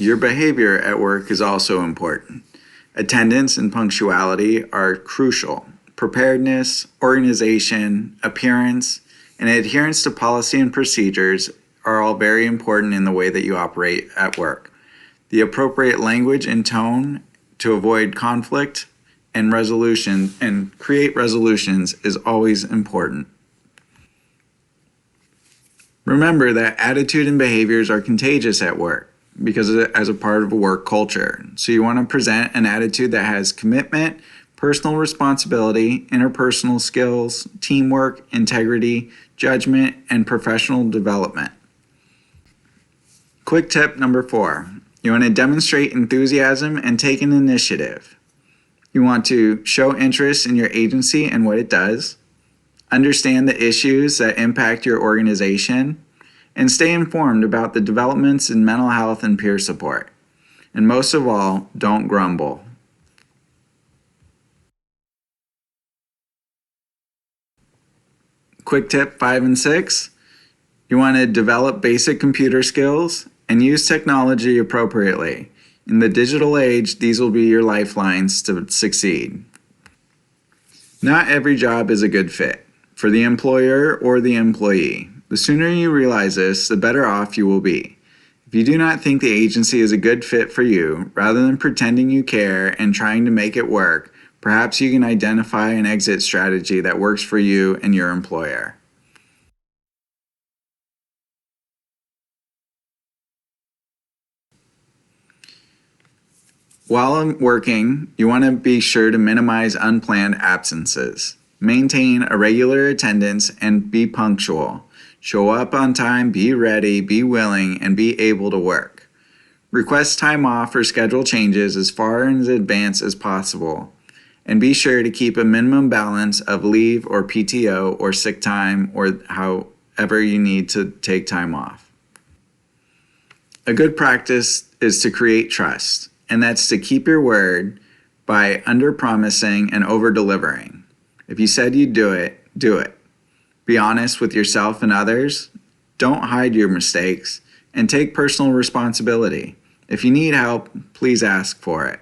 Your behavior at work is also important. Attendance and punctuality are crucial. Preparedness, organization, appearance, and adherence to policy and procedures are all very important in the way that you operate at work. The appropriate language and tone to avoid conflict and resolution and create resolutions is always important. Remember that attitude and behaviors are contagious at work because as a part of a work culture. So you want to present an attitude that has commitment, personal responsibility, interpersonal skills, teamwork, integrity, judgment, and professional development. Quick tip number 4. You want to demonstrate enthusiasm and take an initiative. You want to show interest in your agency and what it does, understand the issues that impact your organization, and stay informed about the developments in mental health and peer support. And most of all, don't grumble. Quick tip 5 and 6, you want to develop basic computer skills and use technology appropriately. In the digital age, these will be your lifelines to succeed. Not every job is a good fit for the employer or the employee. The sooner you realize this, the better off you will be. If you do not think the agency is a good fit for you, rather than pretending you care and trying to make it work, perhaps you can identify an exit strategy that works for you and your employer. While working, you want to be sure to minimize unplanned absences. Maintain a regular attendance and be punctual. Show up on time, be ready, be willing, and be able to work. Request time off or schedule changes as far in advance as possible. And be sure to keep a minimum balance of leave or PTO or sick time or however you need to take time off. A good practice is to create trust, and that's to keep your word by under-promising and over-delivering. If you said you'd do it, do it. Be honest with yourself and others. Don't hide your mistakes, and take personal responsibility. If you need help, please ask for it.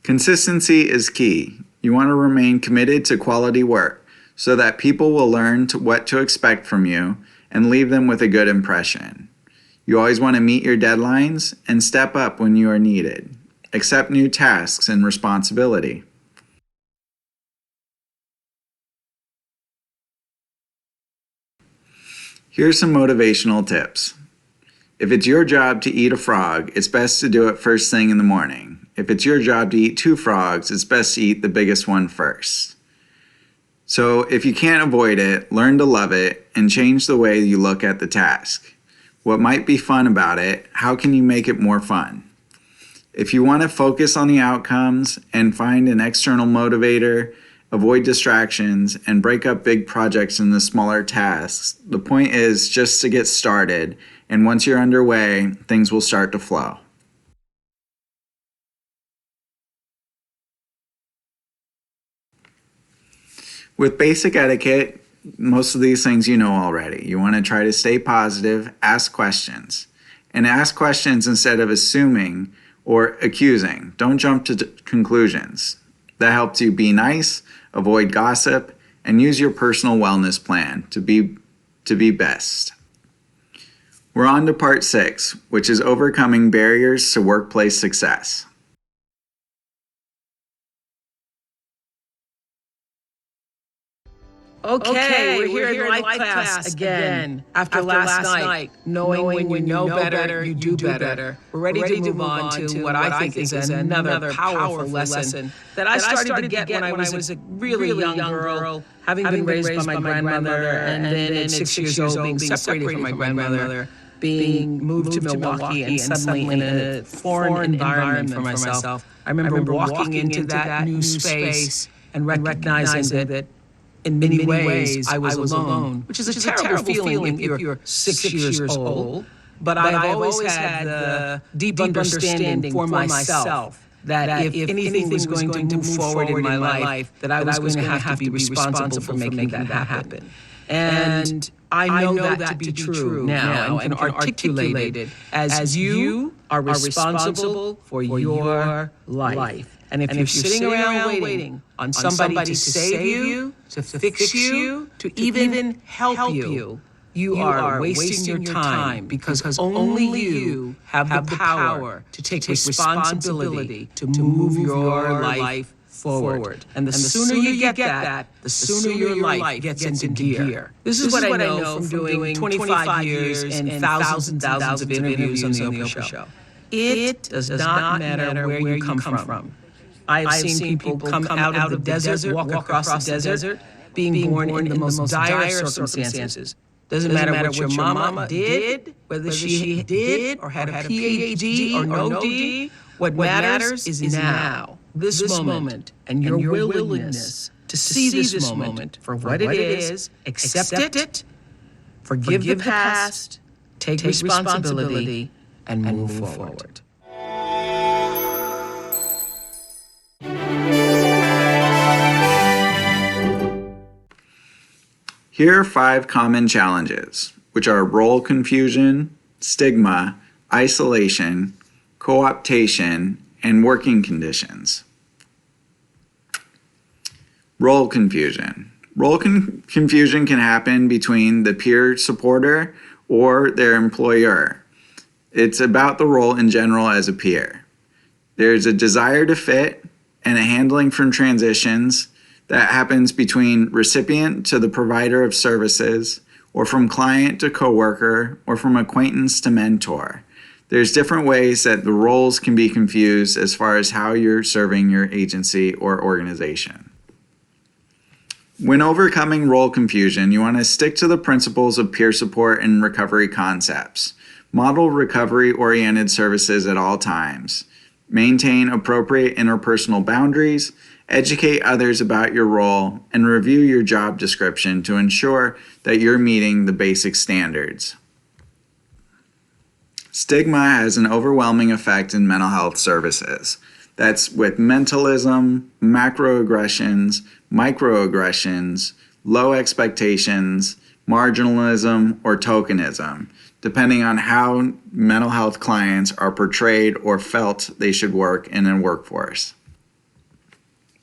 Consistency is key. You want to remain committed to quality work so that people will learn what to expect from you and leave them with a good impression. You always want to meet your deadlines and step up when you are needed. Accept new tasks and responsibility. Here's some motivational tips. If it's your job to eat a frog, it's best to do it first thing in the morning. If it's your job to eat 2 frogs, it's best to eat the biggest one first. So if you can't avoid it, learn to love it and change the way you look at the task. What might be fun about it? How can you make it more fun? If you want to focus on the outcomes and find an external motivator, avoid distractions, and break up big projects into smaller tasks, the point is just to get started, and once you're underway, things will start to flow. With basic etiquette, most of these things you know already. You want to try to stay positive, ask questions. And ask questions instead of assuming or accusing. Don't jump to conclusions. That helps you be nice, avoid gossip, and use your personal wellness plan to be best. We're on to part 6, which is overcoming barriers to workplace success.
Okay, we're here in life class again. After last night, knowing when you know better, you do better. We're ready to move on to what I think is another powerful lesson that I started to get when I was a really young girl, having been raised by my grandmother, and then at 6 years old being separated from my grandmother, being moved to Milwaukee and suddenly in a foreign environment for myself. I remember walking into that new space and recognizing that in many ways, I was alone, which is a terrible feeling if you're 6 years old. But I've always had the deep understanding for myself that if anything was going to move forward in my life, that I was going to have to be responsible for making that happen. And I know that to be true now and can articulate it as you are responsible for your life. And if you're sitting around waiting on somebody to save you, to fix you, to even help you, you are wasting your time because only you have the power to take responsibility to move your life forward. And the sooner you get that, the sooner your life gets into gear. This is what I know from doing 25 years and thousands of interviews on the Oprah Show. It does not matter where you come from. I've seen people come out of the desert, walk across the desert, being born in the most dire circumstances. Doesn't matter what your mama did, whether she did or had a PhD or no D. What matters is now, this moment, and your willingness to see this moment for what it is, accept it, forgive the past, take responsibility, and move forward.
Here are 5 common challenges, which are role confusion, stigma, isolation, co-optation, and working conditions. Role confusion. Role confusion can happen between the peer supporter or their employer. It's about the role in general as a peer. There's a desire to fit and a handling from transitions that happens between recipient to the provider of services, or from client to coworker, or from acquaintance to mentor. There's different ways that the roles can be confused as far as how you're serving your agency or organization. When overcoming role confusion, you want to stick to the principles of peer support and recovery concepts. Model recovery-oriented services at all times. Maintain appropriate interpersonal boundaries, educate others about your role, and review your job description to ensure that you're meeting the basic standards. Stigma has an overwhelming effect in mental health services. That's with mentalism, macroaggressions, microaggressions, low expectations, marginalism, or tokenism, depending on how mental health clients are portrayed or felt they should work in a workforce.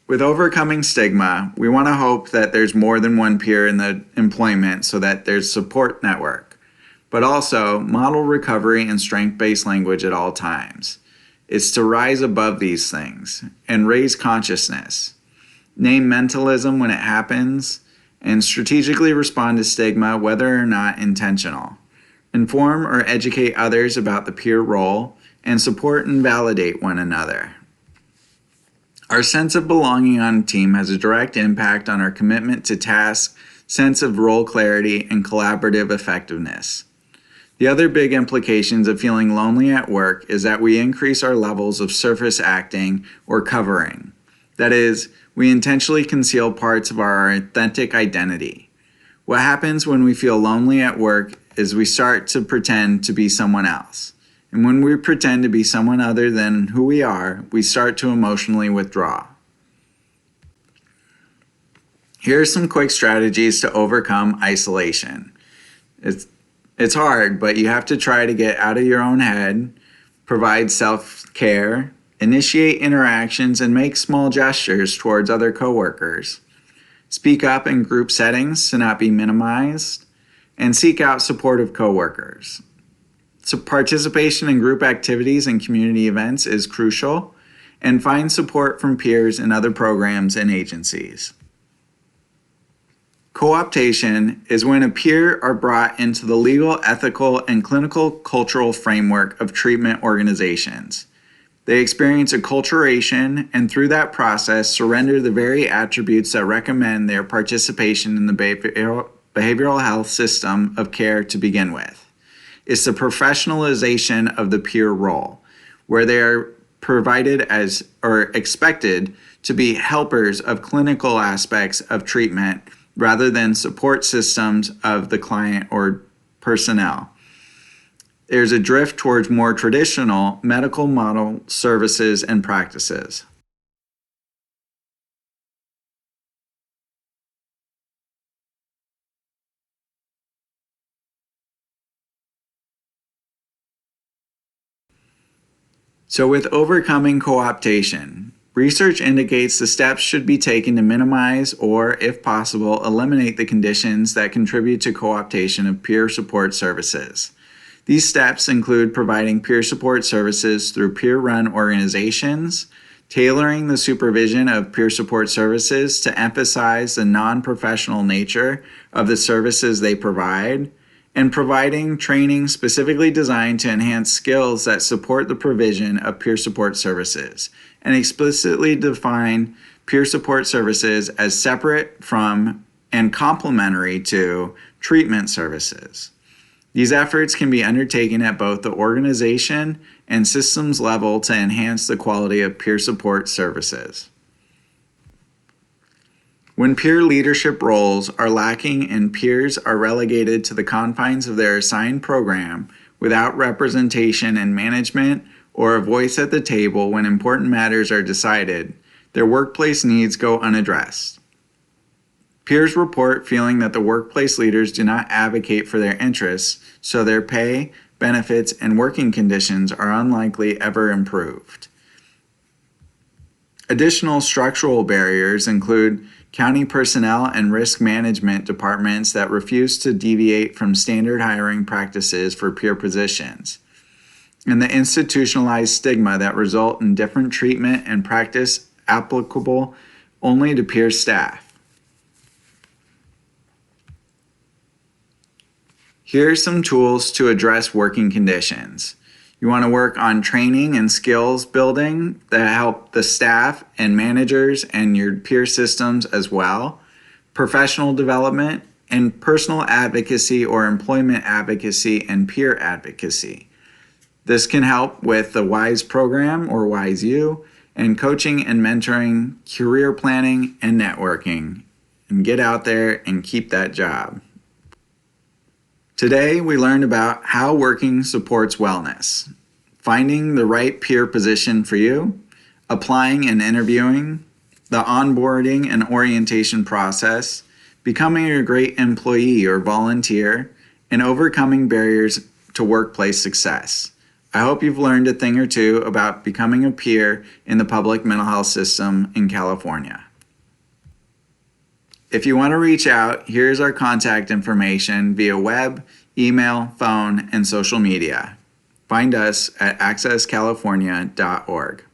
With overcoming stigma, we want to hope that there's more than one peer in the employment so that there's support network, but also model recovery and strength-based language at all times. It's to rise above these things and raise consciousness, name mentalism when it happens, and strategically respond to stigma whether or not intentional. Inform or educate others about the peer role, and support and validate one another. Our sense of belonging on a team has a direct impact on our commitment to task, sense of role clarity, and collaborative effectiveness. The other big implications of feeling lonely at work is that we increase our levels of surface acting or covering. That is, we intentionally conceal parts of our authentic identity. What happens when we feel lonely at work is we start to pretend to be someone else. And when we pretend to be someone other than who we are, we start to emotionally withdraw. Here are some quick strategies to overcome isolation. It's hard, but you have to try to get out of your own head, provide self-care, initiate interactions, and make small gestures towards other coworkers. Speak up in group settings to not be minimized, and seek out supportive coworkers. So participation in group activities and community events is crucial, and find support from peers in other programs and agencies. Co-optation is when a peer are brought into the legal, ethical, and clinical cultural framework of treatment organizations. They experience acculturation, and through that process surrender the very attributes that recommend their participation in the behavioral health system of care to begin with. It's the professionalization of the peer role, where they are provided as or expected to be helpers of clinical aspects of treatment rather than support systems of the client or personnel. There's a drift towards more traditional medical model services and practices. So with overcoming co-optation, research indicates the steps should be taken to minimize or, if possible, eliminate the conditions that contribute to co-optation of peer support services. These steps include providing peer support services through peer-run organizations, tailoring the supervision of peer support services to emphasize the non-professional nature of the services they provide, and providing training specifically designed to enhance skills that support the provision of peer support services, and explicitly define peer support services as separate from and complementary to treatment services. These efforts can be undertaken at both the organization and systems level to enhance the quality of peer support services. When peer leadership roles are lacking and peers are relegated to the confines of their assigned program without representation in management or a voice at the table when important matters are decided, their workplace needs go unaddressed. Peers report feeling that the workplace leaders do not advocate for their interests, so their pay, benefits, and working conditions are unlikely ever improved. Additional structural barriers include county personnel and risk management departments that refuse to deviate from standard hiring practices for peer positions, and the institutionalized stigma that result in different treatment and practice applicable only to peer staff. Here are some tools to address working conditions. You want to work on training and skills building that help the staff and managers and your peer systems as well, professional development, and personal advocacy or employment advocacy and peer advocacy. This can help with the WISE program or WISE U, and coaching and mentoring, career planning, and networking. And get out there and keep that job. Today, we learned about how working supports wellness, finding the right peer position for you, applying and interviewing, the onboarding and orientation process, becoming a great employee or volunteer, and overcoming barriers to workplace success. I hope you've learned a thing or two about becoming a peer in the public mental health system in California. If you want to reach out, here's our contact information via web, email, phone, and social media. Find us at accesscalifornia.org.